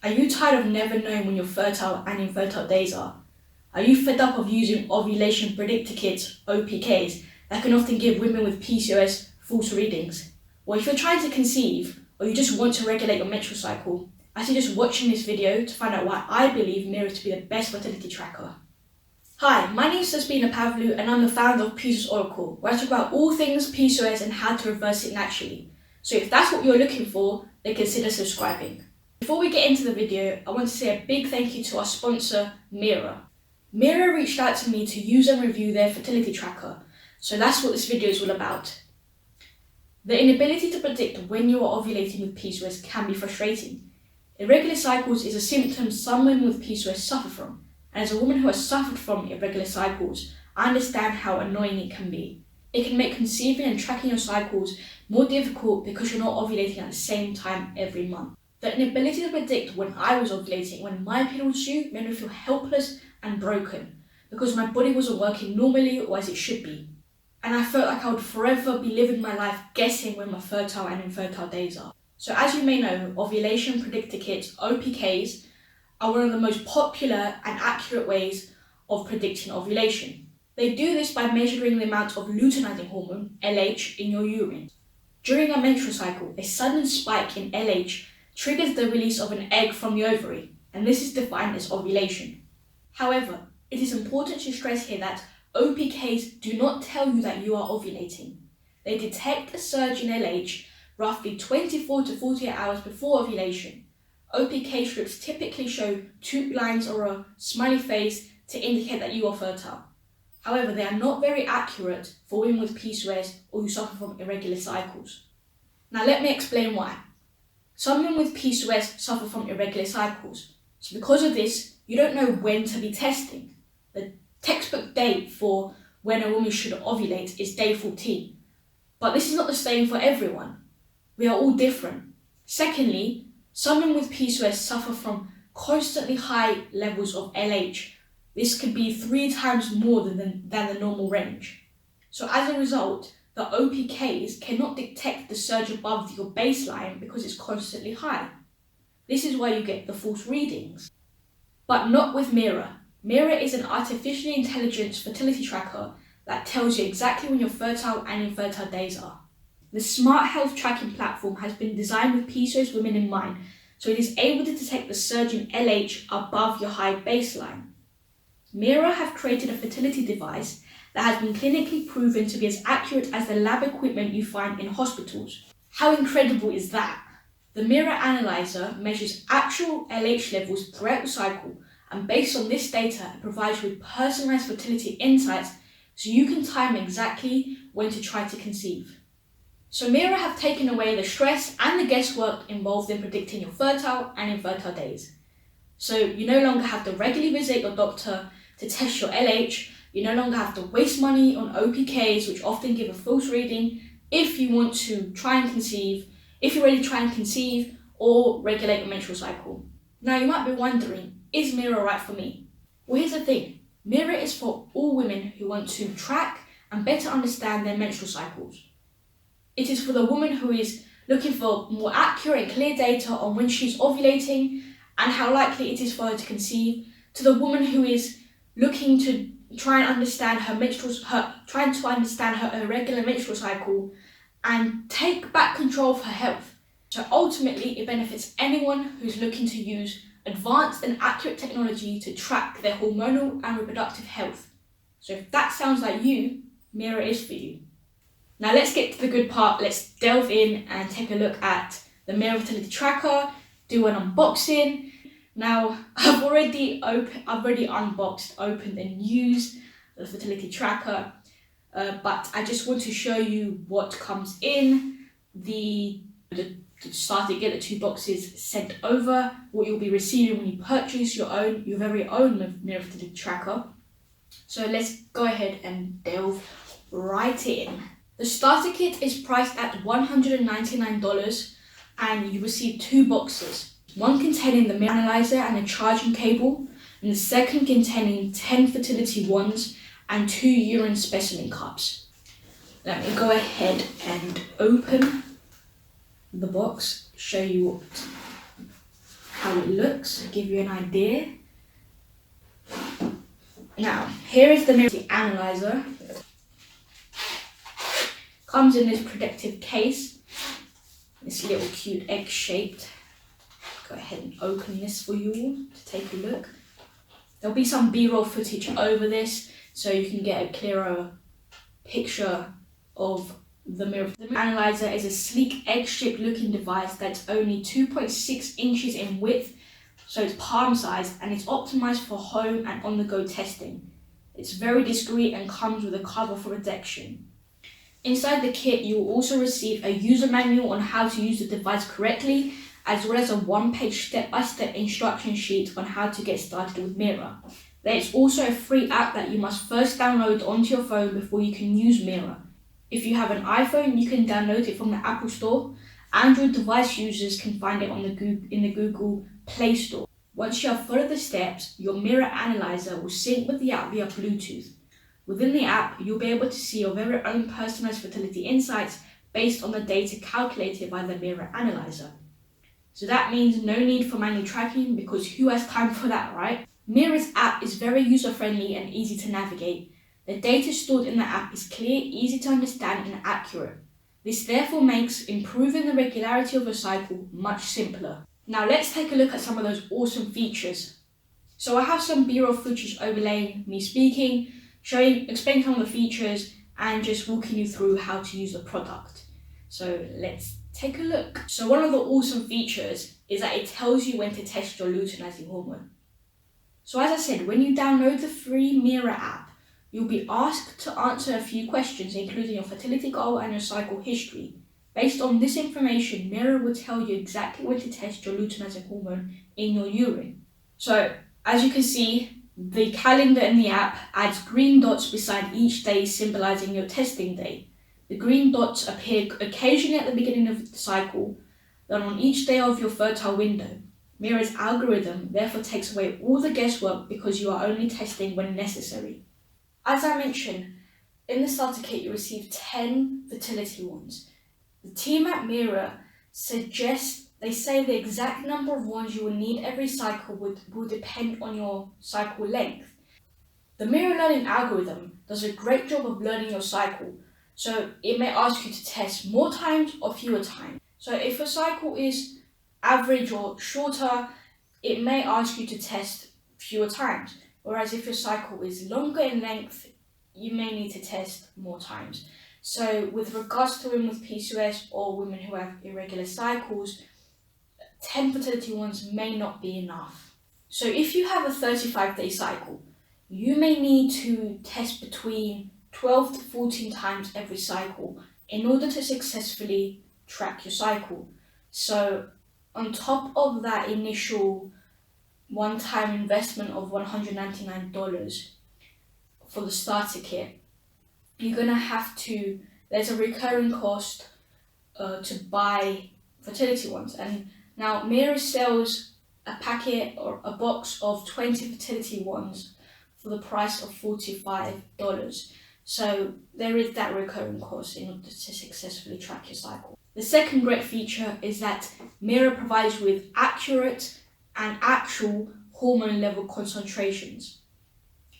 Are you tired of never knowing when your fertile and infertile days are? Are you fed up of using ovulation predictor kits, OPKs, that can often give women with PCOS false readings? Well, if you're trying to conceive, or you just want to regulate your menstrual cycle, I suggest watching this video to find out why I believe MIRA to be the best fertility tracker. Hi, my name is Sabina Pavlou and I'm the founder of PCOS Oracle, where I talk about all things PCOS and how to reverse it naturally. So if that's what you're looking for, then consider subscribing. Before we get into the video, I want to say a big thank you to our sponsor, MIRA. MIRA reached out to me to use and review their fertility tracker, so that's what this video is all about. The inability to predict when you are ovulating with PCOS can be frustrating. Irregular cycles is a symptom some women with PCOS suffer from, and as a woman who has suffered from irregular cycles, I understand how annoying it can be. It can make conceiving and tracking your cycles more difficult because you're not ovulating at the same time every month. The inability to predict when I was ovulating, when my period was due, made me feel helpless and broken because my body wasn't working normally or as it should be. And I felt like I would forever be living my life guessing when my fertile and infertile days are. So as you may know, ovulation predictor kits, OPKs, are one of the most popular and accurate ways of predicting ovulation. They do this by measuring the amount of luteinizing hormone, LH, in your urine. During a menstrual cycle, a sudden spike in LH triggers the release of an egg from the ovary, and this is defined as ovulation. However, it is important to stress here that OPKs do not tell you that you are ovulating. They detect a surge in LH roughly 24 to 48 hours before ovulation. OPK strips typically show 2 lines or a smiley face to indicate that you are fertile. However, they are not very accurate for women with PCOS or who suffer from irregular cycles. Now let me explain why. Some women with PCOS suffer from irregular cycles, so because of this, you don't know when to be testing. The textbook date for when a woman should ovulate is day 14, but this is not the same for everyone. We are all different. Secondly, some women with PCOS suffer from constantly high levels of LH. This could be 3 times more than the normal range. So as a result, the OPKs cannot detect the surge above your baseline because it's constantly high. This is why you get the false readings. But not with MIRA. MIRA is an artificially intelligent fertility tracker that tells you exactly when your fertile and infertile days are. The smart health tracking platform has been designed with PCOS women in mind, so it is able to detect the surge in LH above your high baseline. MIRA have created a fertility device that has been clinically proven to be as accurate as the lab equipment you find in hospitals. How incredible is that? The MIRA analyzer measures actual LH levels throughout the cycle, and based on this data, it provides you with personalized fertility insights so you can time exactly when to try to conceive. So MIRA have taken away the stress and the guesswork involved in predicting your fertile and infertile days. So you no longer have to regularly visit your doctor to test your LH. You no longer have to waste money on OPKs, which often give a false reading, if you want to try and conceive, if you're ready to try and conceive or regulate your menstrual cycle. Now you might be wondering, is MIRA right for me? Well, here's the thing. MIRA is for all women who want to track and better understand their menstrual cycles. It is for the woman who is looking for more accurate and clear data on when she's ovulating and how likely it is for her to conceive, to the woman who is looking to try and understand her irregular menstrual cycle and take back control of her health. So ultimately, it benefits anyone who's looking to use advanced and accurate technology to track their hormonal and reproductive health. So if that sounds like you, MIRA is for you. Now let's get to the good part. Let's delve in and take a look at the MIRA fertility tracker, do an unboxing. Now, I've already unboxed, opened and used the fertility tracker, but I just want to show you what comes in. To start to get the 2 boxes sent over, what you'll be receiving when you purchase your very own MIRA fertility tracker. So let's go ahead and delve right in. The starter kit is priced at $199 and you receive 2 boxes. One containing the MIRA analyzer and a charging cable, and the second containing 10 fertility wands and 2 urine specimen cups. Let me go ahead and open the box, show you what how it looks to give you an idea. Now, here is the Mira analyzer. Comes in this protective case. This little cute egg-shaped. Go ahead and open this for you all to take a look. There'll be some B-roll footage over this so you can get a clearer picture of the Mira. The Mira analyzer is a sleek egg-shaped looking device that's only 2.6 inches in width, so it's palm-sized, and it's optimized for home and on-the-go testing. It's very discreet and comes with a cover for protection. Inside the kit, you will also receive a user manual on how to use the device correctly, as well as a one-page step-by-step instruction sheet on how to get started with Mira. There is also a free app that you must first download onto your phone before you can use Mira. If you have an iPhone, you can download it from the Apple Store. Android device users can find it in the Google Play Store. Once you have followed the steps, your Mira analyzer will sync with the app via Bluetooth. Within the app, you'll be able to see your very own personalized fertility insights based on the data calculated by the Mira analyzer. So that means no need for manual tracking, because who has time for that, right? Mira's app is very user-friendly and easy to navigate. The data stored in the app is clear, easy to understand, and accurate. This therefore makes improving the regularity of your cycle much simpler. Now let's take a look at some of those awesome features. So I have some B-roll footage overlaying me speaking, explaining some of the features, and just walking you through how to use the product. So let's take a look. So one of the awesome features is that it tells you when to test your luteinizing hormone. So as I said, when you download the free Mira app, you'll be asked to answer a few questions, including your fertility goal and your cycle history. Based on this information, Mira will tell you exactly when to test your luteinizing hormone in your urine. So as you can see, the calendar in the app adds green dots beside each day, symbolizing your testing day. The green dots appear occasionally at the beginning of the cycle, then on each day of your fertile window. Mira's algorithm therefore takes away all the guesswork because you are only testing when necessary. As I mentioned, in the starter kit you receive 10 fertility wands. The team at Mira they say the exact number of wands you will need every cycle will depend on your cycle length. The Mira learning algorithm does a great job of learning your cycle, so it may ask you to test more times or fewer times. So if a cycle is average or shorter, it may ask you to test fewer times. Whereas if your cycle is longer in length, you may need to test more times. So with regards to women with PCOS or women who have irregular cycles, 10 fertility wands may not be enough. So if you have a 35-day cycle, you may need to test between 12 to 14 times every cycle in order to successfully track your cycle. So on top of that initial one-time investment of $199 for the starter kit, you're going to have to, there's a recurring cost to buy fertility wands. And now Mira sells a packet or a box of 20 fertility wands for the price of $45. So there is that recurring cost in order to successfully track your cycle. The second great feature is that Mira provides you with accurate and actual hormone level concentrations.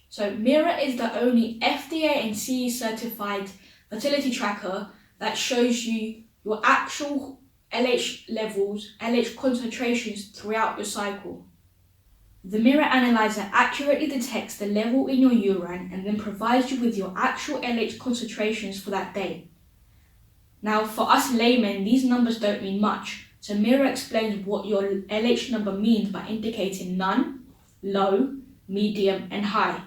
So Mira is the only FDA and CE certified fertility tracker that shows you your actual LH levels, LH concentrations throughout your cycle. The Mira analyzer accurately detects the level in your urine and then provides you with your actual LH concentrations for that day. Now, for us laymen, these numbers don't mean much, so Mira explains what your LH number means by indicating none, low, medium, and high.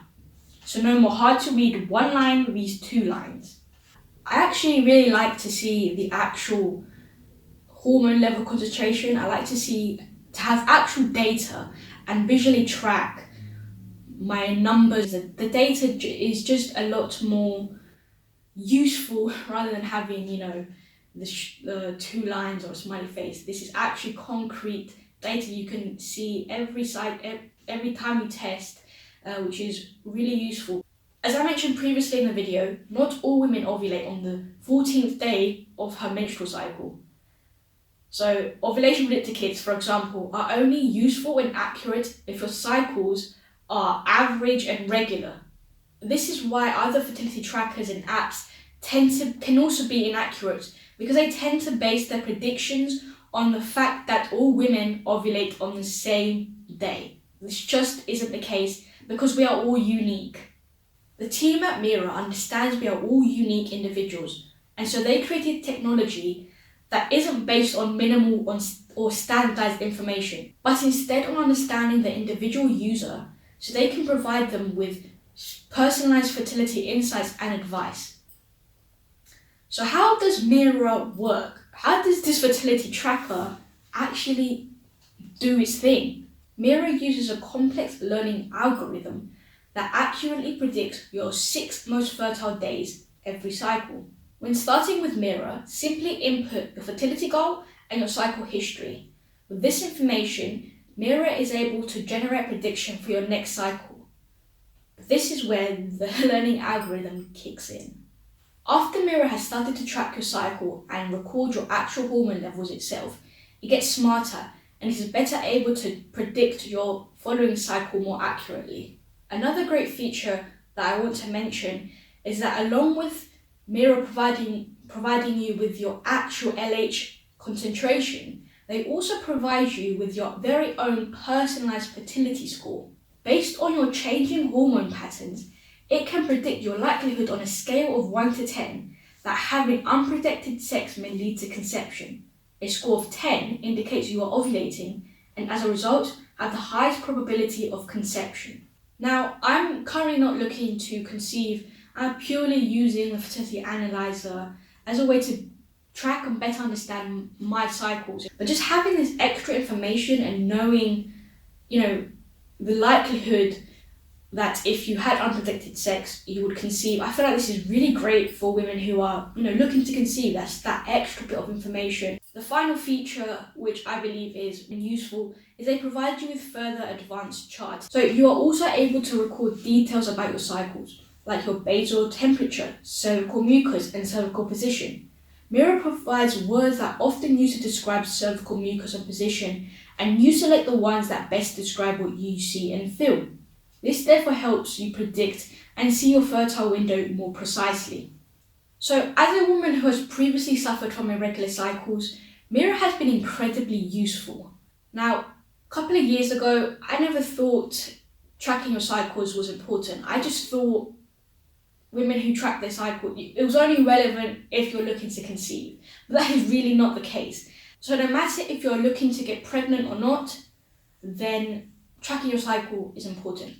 So no more hard to read one line reads two lines. I actually really like to see the actual hormone level concentration. I like to have actual data and visually track my numbers. The data is just a lot more useful rather than having, the two lines or a smiley face. This is actually concrete data you can see every time you test, which is really useful. As I mentioned previously in the video, not all women ovulate on the 14th day of her menstrual cycle. So ovulation predictor kits, for example, are only useful and accurate if your cycles are average and regular. This is why other fertility trackers and apps can also be inaccurate, because they tend to base their predictions on the fact that all women ovulate on the same day. This just isn't the case, because we are all unique. The team at Mira understands we are all unique individuals, and so they created technology that isn't based on minimal or standardized information, but instead on understanding the individual user, so they can provide them with personalized fertility insights and advice. So how does Mira work? How does this fertility tracker actually do its thing? Mira uses a complex learning algorithm that accurately predicts your 6 most fertile days every cycle. When starting with Mira, simply input your fertility goal and your cycle history. With this information, Mira is able to generate prediction for your next cycle. This is where the learning algorithm kicks in. After Mira has started to track your cycle and record your actual hormone levels itself, it gets smarter and is better able to predict your following cycle more accurately. Another great feature that I want to mention is that along with Mira providing you with your actual LH concentration, they also provide you with your very own personalized fertility score. Based on your changing hormone patterns, it can predict your likelihood on a scale of 1 to 10 that having unprotected sex may lead to conception. A score of 10 indicates you are ovulating and as a result have the highest probability of conception. Now, I'm currently not looking to conceive. I'm purely using the fertility analyzer as a way to track and better understand my cycles. But just having this extra information and knowing, the likelihood that if you had unprotected sex, you would conceive. I feel like this is really great for women who are, looking to conceive. That's that extra bit of information. The final feature, which I believe is useful, is they provide you with further advanced charts. So you are also able to record details about your cycles, like your basal temperature, cervical mucus, and cervical position. Mira provides words that are often used to describe cervical mucus and position, and you select the ones that best describe what you see and feel. This therefore helps you predict and see your fertile window more precisely. So, as a woman who has previously suffered from irregular cycles, Mira has been incredibly useful. Now, a couple of years ago, I never thought tracking your cycles was important. I just thought women who track their cycle, it was only relevant if you're looking to conceive. But that is really not the case. So no matter if you're looking to get pregnant or not, then tracking your cycle is important.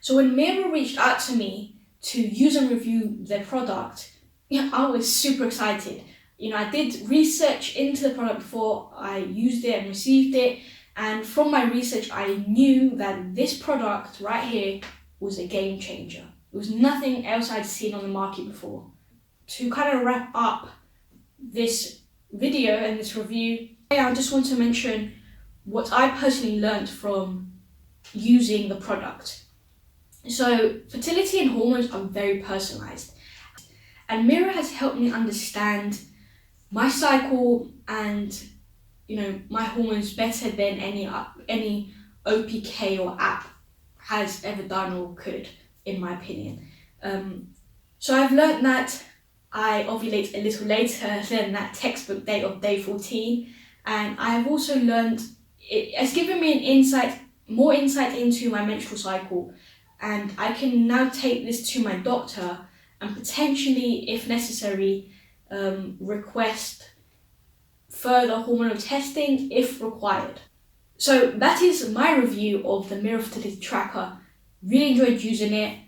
So when Mira reached out to me to use and review their product, I was super excited. I did research into the product before I used it and received it. And from my research, I knew that this product right here was a game changer. There was nothing else I'd seen on the market before. To kind of wrap up this video and this review, I just want to mention what I personally learned from using the product. So fertility and hormones are very personalized, and Mira has helped me understand my cycle and my hormones better than any OPK or app has ever done or could, in my opinion. So I've learned that I ovulate a little later than that textbook date of day 14, and I have also learned it has given me more insight into my menstrual cycle, and I can now take this to my doctor and potentially, if necessary, request further hormonal testing if required. So that is my review of the Mira Fertility Tracker. Really enjoyed using it,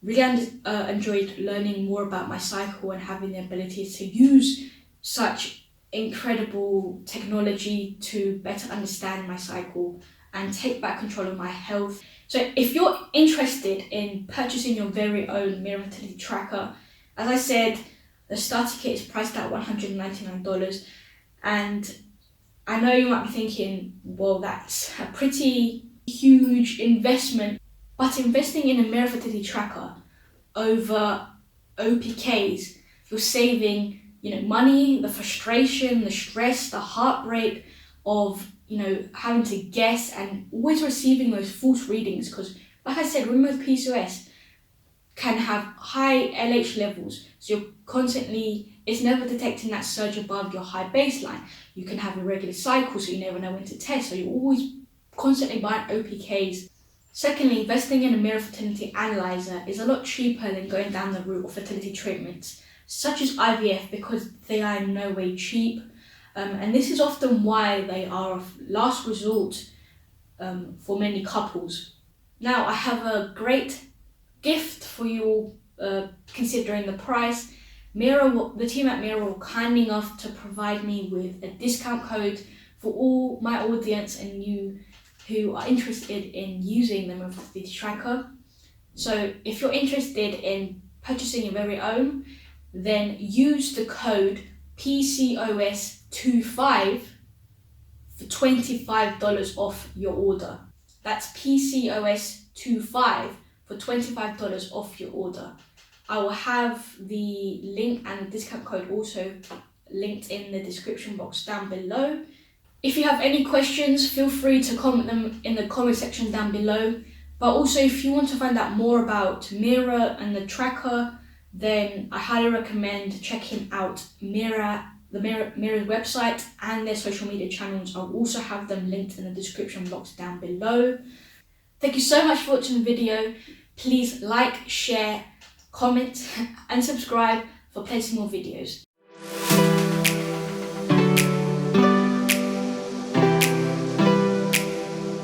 really enjoyed learning more about my cycle and having the ability to use such incredible technology to better understand my cycle and take back control of my health. So if you're interested in purchasing your very own Mira Fertility Tracker, as I said, the starter kit is priced at $199, and I know you might be thinking, well, that's a pretty huge investment, but investing in a Mira Fertility Tracker over OPKs, you're saving money, the frustration, the stress, the heartbreak of, having to guess and always receiving those false readings. Because, like I said, women with PCOS can have high LH levels. So you're constantly, it's never detecting that surge above your high baseline. You can have irregular cycles, so you never know when to test. So you're always constantly buying OPKs. Secondly, investing in a Mira fertility analyzer is a lot cheaper than going down the route of fertility treatments, such as IVF, because they are in no way cheap. And this is often why they are a last resort for many couples. Now, I have a great gift for you all, considering the price. The team at Mira were kind enough to provide me with a discount code for all my audience and you who are interested in using the Mira Fertility Tracker. So if you're interested in purchasing your very own, then use the code PCOS25 for $25 off your order. That's PCOS25 for $25 off your order. I will have the link and the discount code also linked in the description box down below. If you have any questions, feel free to comment them in the comment section down below. But also, if you want to find out more about Mira and the tracker, then I highly recommend checking out Mira's website and their social media channels. I'll also have them linked in the description box down below. Thank you so much for watching the video. Please like, share, comment and subscribe for plenty more videos.